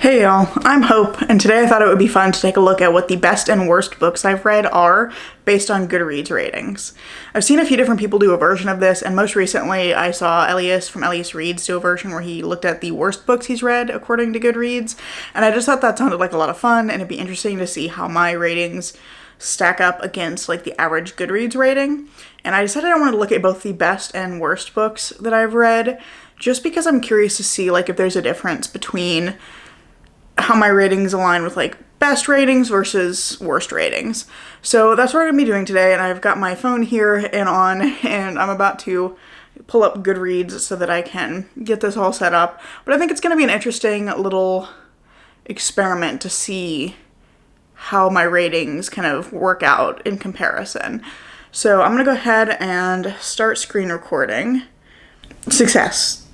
Hey y'all, I'm Hope, and today I thought it would be fun to take a look at what the best and worst books I've read are based on Goodreads ratings. I've seen a few different people do a version of this, and most recently I saw Elias from Elias Reads do a version where he looked at the worst books he's read according to Goodreads, and I just thought that sounded like a lot of fun, and it'd be interesting to see how my ratings stack up against like the average Goodreads rating. And I decided I wanted to look at both the best and worst books that I've read, just because I'm curious to see like if there's a difference between how my ratings align with like best ratings versus worst ratings. So that's what I'm gonna be doing today, and I've got my phone here and I'm about to pull up Goodreads so that I can get this all set up. But I think it's gonna be an interesting little experiment to see how my ratings kind of work out in comparison. So I'm gonna go ahead and start screen recording. Success.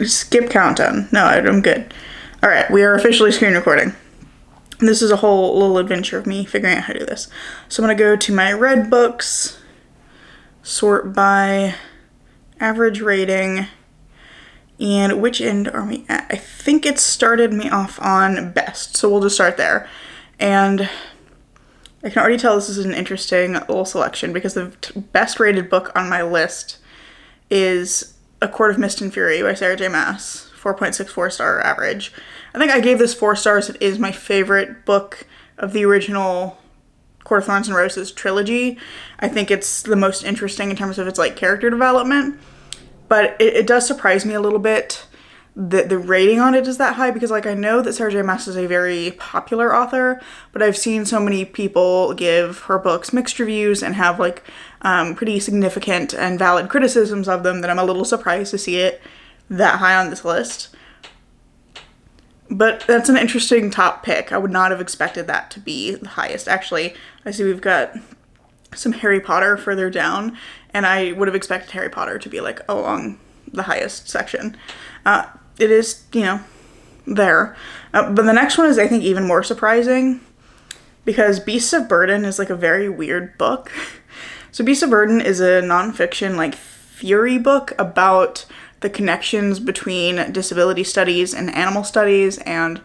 Skip countdown. No, I'm good. All right, we are officially screen recording. This is a whole little adventure of me figuring out how to do this. So I'm gonna go to my read books, sort by average rating, and which end are we at? I think it started me off on best, so we'll just start there. And I can already tell this is an interesting little selection because the best rated book on my list is A Court of Mist and Fury by Sarah J. Maas. 4.64 star average. I think I gave this 4 stars. It is my favorite book of the original Court of Thorns and Roses trilogy. I think it's the most interesting in terms of its like character development, but it does surprise me a little bit that the rating on it is that high, because like I know that Sarah J. Maas is a very popular author, but I've seen so many people give her books mixed reviews and have like pretty significant and valid criticisms of them that I'm a little surprised to see it that high on this list. But that's an interesting top pick. I would not have expected that to be the highest. Actually, I see we've got some Harry Potter further down, and I would have expected Harry Potter to be like along the highest section. It is, there. But the next one is, I think, even more surprising, because Beasts of Burden is like a very weird book. So Beasts of Burden is a nonfiction like theory book about the connections between disability studies and animal studies, and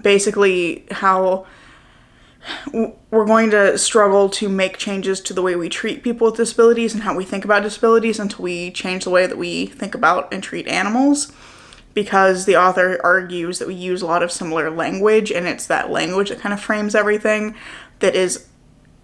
basically how we're going to struggle to make changes to the way we treat people with disabilities and how we think about disabilities until we change the way that we think about and treat animals, because the author argues that we use a lot of similar language, and it's that language that kind of frames everything that is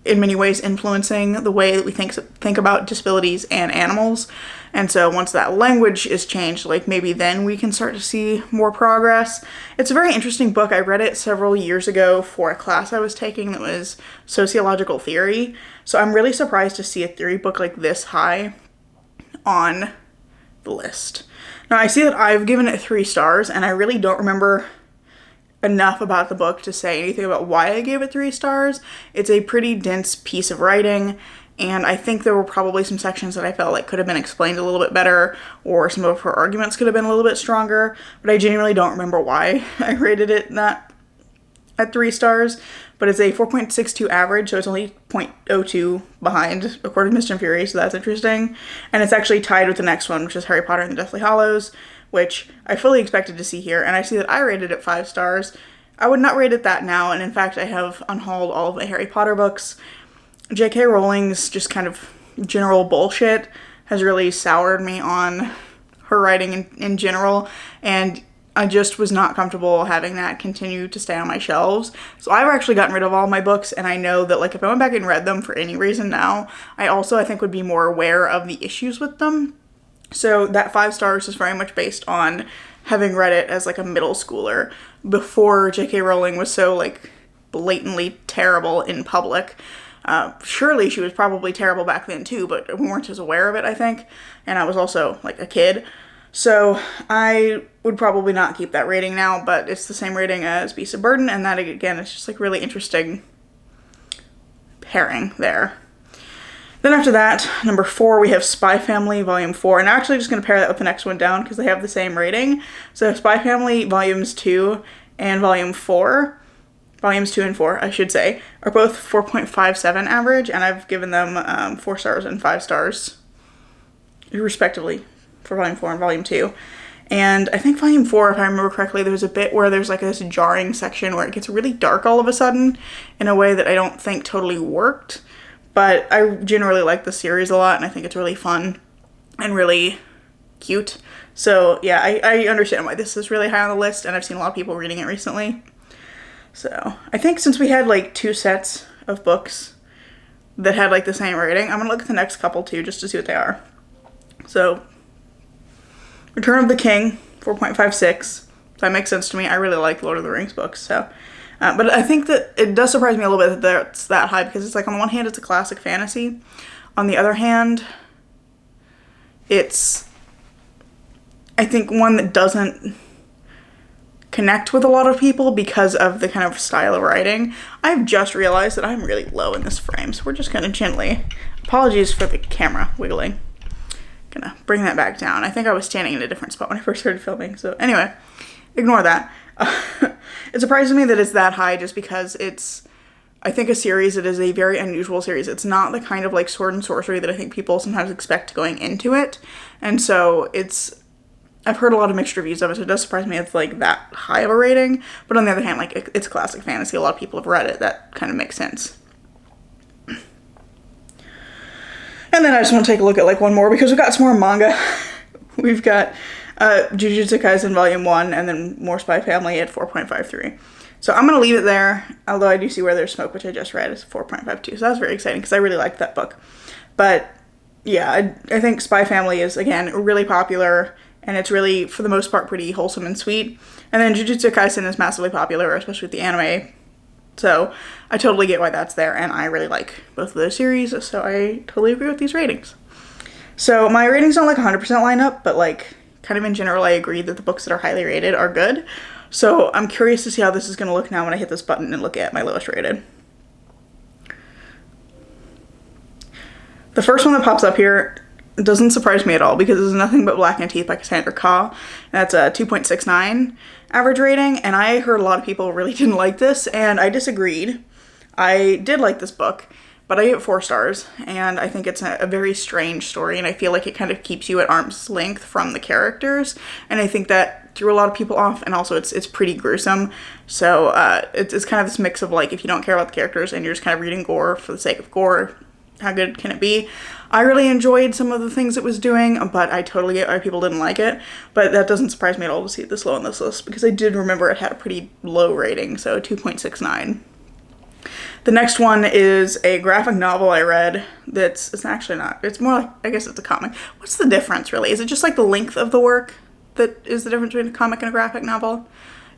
in many ways influencing the way that we think about disabilities and animals. And so once that language is changed, like maybe then we can start to see more progress. It's a very interesting book. I read it several years ago for a class I was taking that was sociological theory. So I'm really surprised to see a theory book like this high on the list. Now I see that I've given it 3 stars, and I really don't remember enough about the book to say anything about why I gave it 3 stars. It's a pretty dense piece of writing, and I think there were probably some sections that I felt like could have been explained a little bit better, or some of her arguments could have been a little bit stronger, but I genuinely don't remember why I rated it at 3 stars. But it's a 4.62 average, so it's only 0.02 behind A Court of Mist and Fury, so that's interesting. And it's actually tied with the next one, which is Harry Potter and the Deathly Hallows, which I fully expected to see here, and I see that I rated it 5 stars. I would not rate it that now, and in fact I have unhauled all of my Harry Potter books. J.K. Rowling's just kind of general bullshit has really soured me on her writing in general, and I just was not comfortable having that continue to stay on my shelves. So I've actually gotten rid of all my books, and I know that like if I went back and read them for any reason now, I think would be more aware of the issues with them. So that 5 stars is very much based on having read it as like a middle schooler before J.K. Rowling was so like blatantly terrible in public. Surely she was probably terrible back then too, but we weren't as aware of it, I think. And I was also like a kid. So I would probably not keep that rating now, but it's the same rating as Beasts of Burden, and that again is just like really interesting pairing there. Then after that, number 4, we have Spy Family Volume 4. And I'm actually just going to pair that with the next one down because they have the same rating. So Spy Family Volumes 2 and Volume 4, Volumes 2 and 4, I should say, are both 4.57 average. And I've given them 4 stars and 5 stars, respectively, for Volume 4 and Volume 2. And I think volume 4, if I remember correctly, there's a bit where there's like this jarring section where it gets really dark all of a sudden in a way that I don't think totally worked. But I generally like the series a lot, and I think it's really fun and really cute. So yeah, I understand why this is really high on the list, and I've seen a lot of people reading it recently. So I think since we had like 2 sets of books that had like the same rating, I'm gonna look at the next couple too, just to see what they are. So Return of the King, 4.56. That makes sense to me. I really like Lord of the Rings books, so. But I think that it does surprise me a little bit that it's that high, because it's like, on the one hand, it's a classic fantasy. On the other hand, it's, I think, one that doesn't connect with a lot of people because of the kind of style of writing. I've just realized that I'm really low in this frame, so we're just gonna gently, apologies for the camera wiggling. Gonna bring that back down. I think I was standing in a different spot when I first started filming, so anyway, ignore that. It surprises me that it's that high just because it's, I think, a series that is a very unusual series. It's not the kind of like sword and sorcery that I think people sometimes expect going into it, and so it's, I've heard a lot of mixed reviews of it, so it does surprise me it's like that high of a rating. But on the other hand, like, it's classic fantasy. A lot of people have read it. That kind of makes sense. And then I just want to take a look at like one more, because we've got some more manga. We've got Jujutsu Kaisen Volume 1, and then more Spy Family at 4.53. So I'm going to leave it there, although I do see Where There's Smoke, which I just read, is 4.52. So that's very exciting, because I really liked that book. But yeah, I think Spy Family is, again, really popular, and it's really, for the most part, pretty wholesome and sweet. And then Jujutsu Kaisen is massively popular, especially with the anime. So I totally get why that's there, and I really like both of those series, so I totally agree with these ratings. So my ratings don't like 100% line up, but like, kind of in general, I agree that the books that are highly rated are good. So I'm curious to see how this is going to look now when I hit this button and look at my lowest rated. The first one that pops up here doesn't surprise me at all, because it's nothing but Black and Teeth by Cassandra Khaw. That's a 2.69 average rating, and I heard a lot of people really didn't like this, and I disagreed. I did like this book, but I gave it 4 stars, and I think it's a very strange story, and I feel like it kind of keeps you at arm's length from the characters, and I think that threw a lot of people off, and also it's pretty gruesome. So it's kind of this mix of like, if you don't care about the characters and you're just kind of reading gore for the sake of gore, how good can it be? I really enjoyed some of the things it was doing, but I totally get why people didn't like it. But that doesn't surprise me at all to see it this low on this list, because I did remember it had a pretty low rating, so 2.69. The next one is a graphic novel I read that's, it's actually not, it's more like, I guess it's a comic. What's the difference really? Is it just like the length of the work that is the difference between a comic and a graphic novel?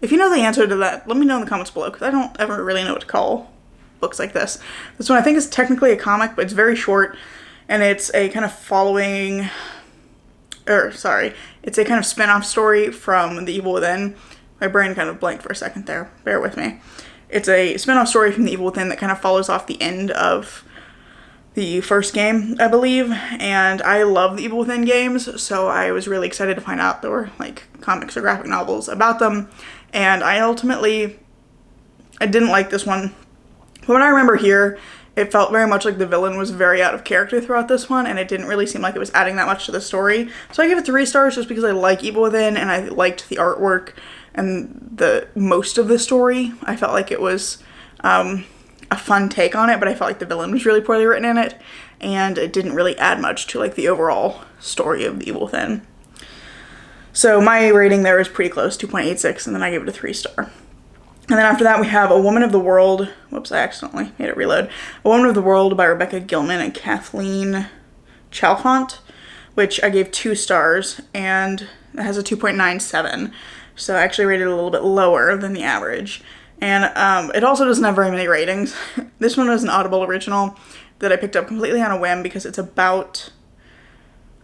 If you know the answer to that, let me know in the comments below, because I don't ever really know what to call books like this. This one I think is technically a comic, but it's very short, and it's a kind of it's a kind of spin-off story from The Evil Within. My brain kind of blanked for a second there, bear with me. It's a spin-off story from The Evil Within that kind of follows off the end of the first game, I believe, and I love the Evil Within games, so I was really excited to find out there were like comics or graphic novels about them, and I didn't like this one. But what I remember here, it felt very much like the villain was very out of character throughout this one, and it didn't really seem like it was adding that much to the story. So I give it 3 stars just because I like Evil Within, and I liked the artwork and the most of the story. I felt like it was a fun take on it, but I felt like the villain was really poorly written in it, and it didn't really add much to like the overall story of The Evil Within. So my rating there is pretty close, 2.86, and then I gave it a 3 star. And then after that, we have A Woman of the World. Whoops, I accidentally made it reload. A Woman of the World by Rebecca Gilman and Kathleen Chalfant, which I gave 2 stars, and it has a 2.97. So I actually rated it a little bit lower than the average. And it also doesn't have very many ratings. This one was an Audible original that I picked up completely on a whim, because it's about,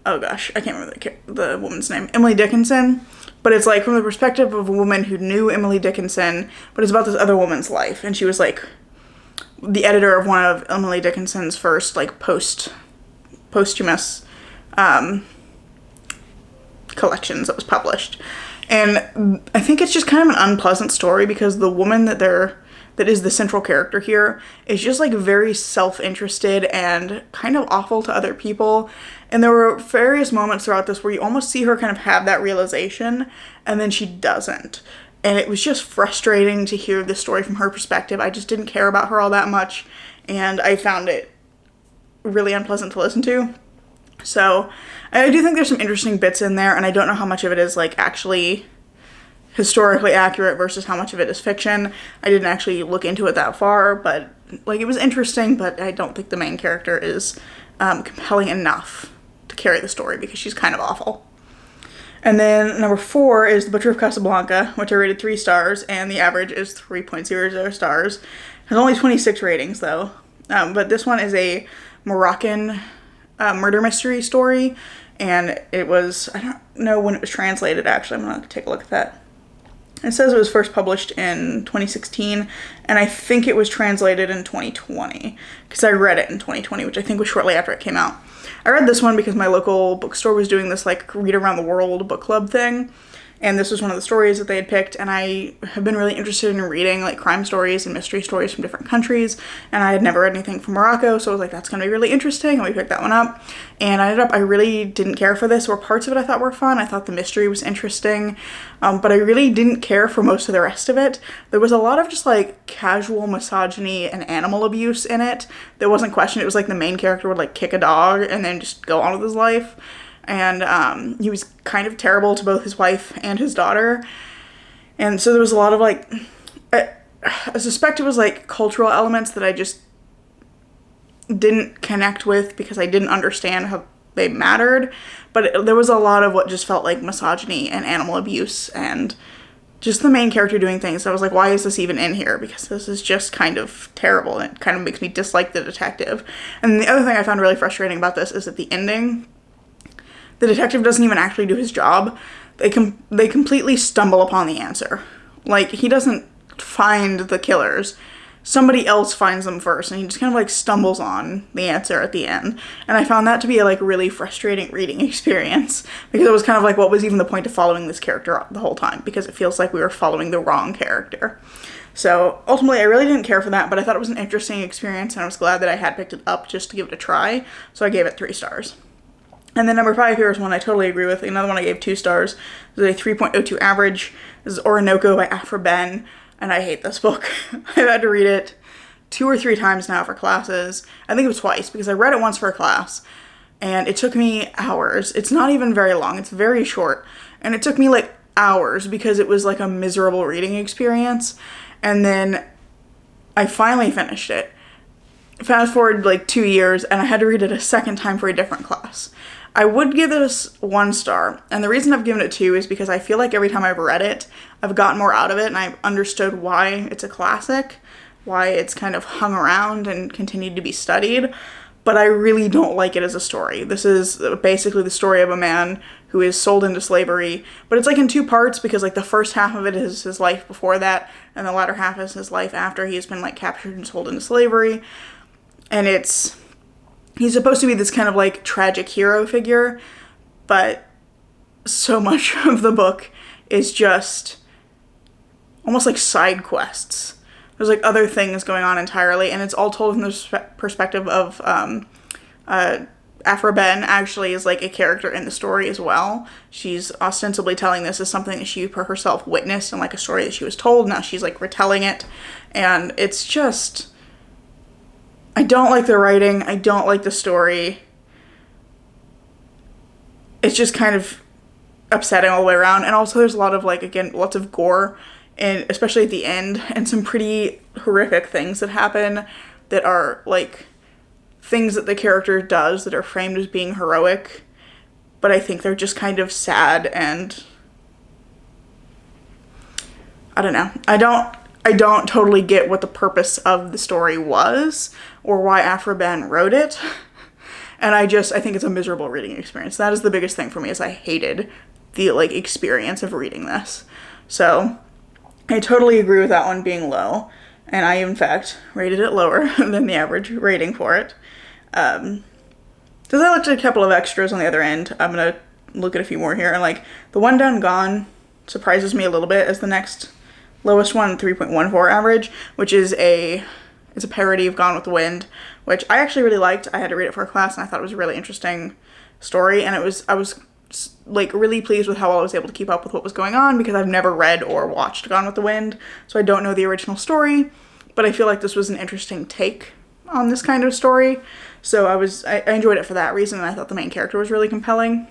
oh gosh, I can't remember the woman's name, Emily Dickinson. But it's like from the perspective of a woman who knew Emily Dickinson, but it's about this other woman's life. And she was like the editor of one of Emily Dickinson's first like posthumous collections that was published. And I think it's just kind of an unpleasant story, because the woman that that is the central character here, is just like very self-interested and kind of awful to other people. And there were various moments throughout this where you almost see her kind of have that realization, and then she doesn't. And it was just frustrating to hear the story from her perspective. I just didn't care about her all that much, and I found it really unpleasant to listen to. So I do think there's some interesting bits in there, and I don't know how much of it is like actually historically accurate versus how much of it is fiction. I didn't actually look into it that far, but like it was interesting, but I don't think the main character is compelling enough to carry the story because she's kind of awful. And then number 4 is The Butcher of Casablanca, which I rated 3 stars, and the average is 3.00 stars. It has only 26 ratings though, but this one is a Moroccan murder mystery story, and it was, I don't know when it was translated actually, I'm gonna take a look at that. It says it was first published in 2016, and I think it was translated in 2020, because I read it in 2020, which I think was shortly after it came out. I read this one because my local bookstore was doing this like read around the world book club thing, and this was one of the stories that they had picked, and I have been really interested in reading like crime stories and mystery stories from different countries, and I had never read anything from Morocco, so I was like, that's gonna be really interesting, and we picked that one up. And I really didn't care for this, or parts of it I thought were fun. I thought the mystery was interesting, but I really didn't care for most of the rest of it. There was a lot of just like casual misogyny and animal abuse in it that wasn't questioned. It was like the main character would like kick a dog and then just go on with his life. And he was kind of terrible to both his wife and his daughter. And so there was a lot of like, I suspect it was like cultural elements that I just didn't connect with because I didn't understand how they mattered. But there was a lot of what just felt like misogyny and animal abuse and just the main character doing things. I was like, why is this even in here? Because this is just kind of terrible, and it kind of makes me dislike the detective. And the other thing I found really frustrating about this is at the ending, the detective doesn't even actually do his job. They completely stumble upon the answer. Like, he doesn't find the killers. Somebody else finds them first, and he just kind of like stumbles on the answer at the end. And I found that to be a like really frustrating reading experience, because it was kind of like, what was even the point of following this character the whole time? Because it feels like we were following the wrong character. So ultimately, I really didn't care for that, but I thought it was an interesting experience, and I was glad that I had picked it up just to give it a try. So I gave it 3 stars. And then number 5 here is one I totally agree with. Another one I gave 2 stars. This is a 3.02 average. This is Orinoco by Afro Ben, and I hate this book. I've had to read it 2 or 3 times now for classes. I think it was twice, because I read it once for a class, and it took me hours. It's not even very long. It's very short, and it took me like hours because it was like a miserable reading experience. And then I finally finished it. Fast forward like 2 years, and I had to read it a second time for a different class. I would give this 1 star, and the reason I've given it 2 is because I feel like every time I've read it, I've gotten more out of it, and I've understood why it's a classic, why it's kind of hung around and continued to be studied, but I really don't like it as a story. This is basically the story of a man who is sold into slavery, but it's like in 2 parts, because like the first half of it is his life before that, and the latter half is his life after he has been like captured and sold into slavery, and he's supposed to be this kind of like tragic hero figure, but so much of the book is just almost like side quests. There's like other things going on entirely, and it's all told from the perspective of Afro Ben actually is like a character in the story as well. She's ostensibly telling this as something that she herself witnessed and like a story that she was told. Now she's like retelling it, and it's just, I don't like the writing. I don't like the story. It's just kind of upsetting all the way around. And also there's a lot of like, again, lots of gore, and especially at the end, and some pretty horrific things that happen that are like things that the character does that are framed as being heroic, but I think they're just kind of sad, and I don't know. I don't totally get what the purpose of the story was, or why Afro Ben wrote it. And I think it's a miserable reading experience. That is the biggest thing for me, is I hated the like experience of reading this. So I totally agree with that one being low. And I, in fact, rated it lower than the average rating for it. Because I looked at a couple of extras on the other end. I'm going to look at a few more here. And like the One Done Gone surprises me a little bit as the next lowest one 3.14 average, which is it's a parody of Gone with the Wind, which I actually really liked. I had to read it for a class and I thought it was a really interesting story, and I was like really pleased with how well I was able to keep up with what was going on, because I've never read or watched Gone with the Wind, so I don't know the original story, but I feel like this was an interesting take on this kind of story. So I enjoyed it for that reason, and I thought the main character was really compelling.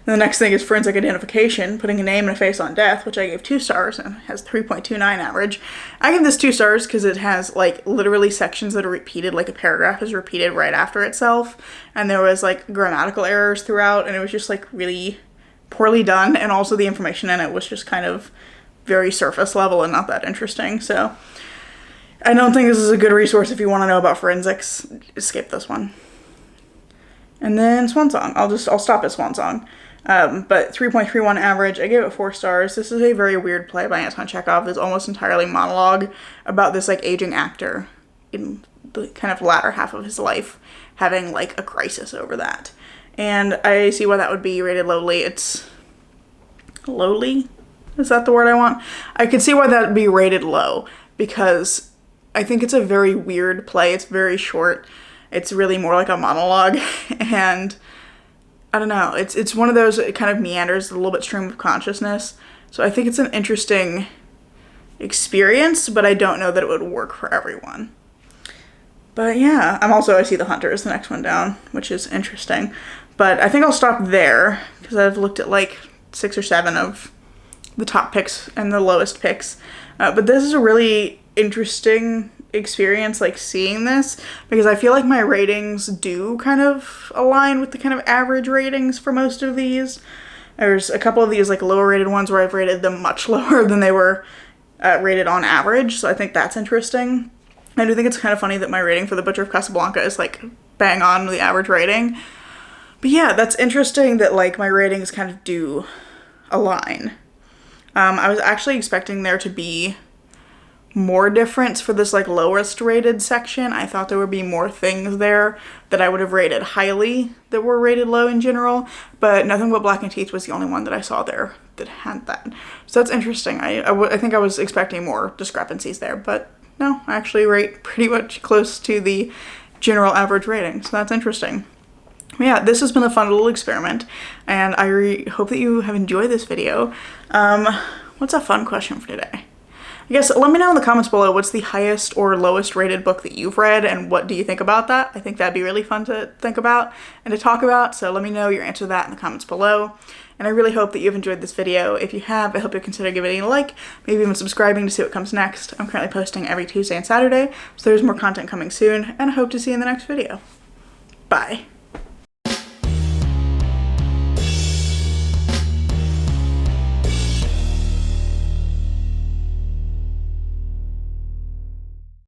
And the next thing is Forensic Identification, Putting a Name and a Face on Death, which I gave 2 stars and has 3.29 average. I give this 2 stars because it has like literally sections that are repeated, like a paragraph is repeated right after itself, and there was like grammatical errors throughout, and it was just like really poorly done, and also the information in it was just kind of very surface level and not that interesting. So I don't think this is a good resource if you want to know about forensics. Skip this one. And then Swan Song. I'll stop at Swan Song. But 3.31 average. I gave it 4 stars. This is a very weird play by Anton Chekhov. There's almost entirely monologue about this like aging actor in the kind of latter half of his life having like a crisis over that. And I see why that would be rated lowly. It's lowly? Is that the word I want? I could see why that would be rated low, because I think it's a very weird play. It's very short. It's really more like a monologue, and I don't know, it's one of those, it kind of meanders a little bit stream of consciousness. So I think it's an interesting experience, but I don't know that it would work for everyone. But yeah, I See the Hunter is the next one down, which is interesting. But I think I'll stop there, because I've looked at like 6 or 7 of the top picks and the lowest picks. But this is a really interesting experience, like seeing this, because I feel like my ratings do kind of align with the kind of average ratings for most of these. There's a couple of these like lower rated ones where I've rated them much lower than they were rated on average, so I think that's interesting. I do think it's kind of funny that my rating for The Butcher of Casablanca is like bang on the average rating. But yeah, that's interesting that like my ratings kind of do align. I was actually expecting there to be more difference for this like lowest rated section. I thought there would be more things there that I would have rated highly that were rated low in general, but Nothing But Black and Teeth was the only one that I saw there that had that. So that's interesting. I think I was expecting more discrepancies there, but no, I actually rate pretty much close to the general average rating, so that's interesting. But yeah, this has been a fun little experiment, and I hope that you have enjoyed this video. What's a fun question for today? I guess let me know in the comments below what's the highest or lowest rated book that you've read, and what do you think about that? I think that'd be really fun to think about and to talk about, so let me know your answer to that in the comments below. And I really hope that you've enjoyed this video. If you have, I hope you'll consider giving it a like, maybe even subscribing to see what comes next. I'm currently posting every Tuesday and Saturday, so there's more content coming soon, and I hope to see you in the next video. Bye.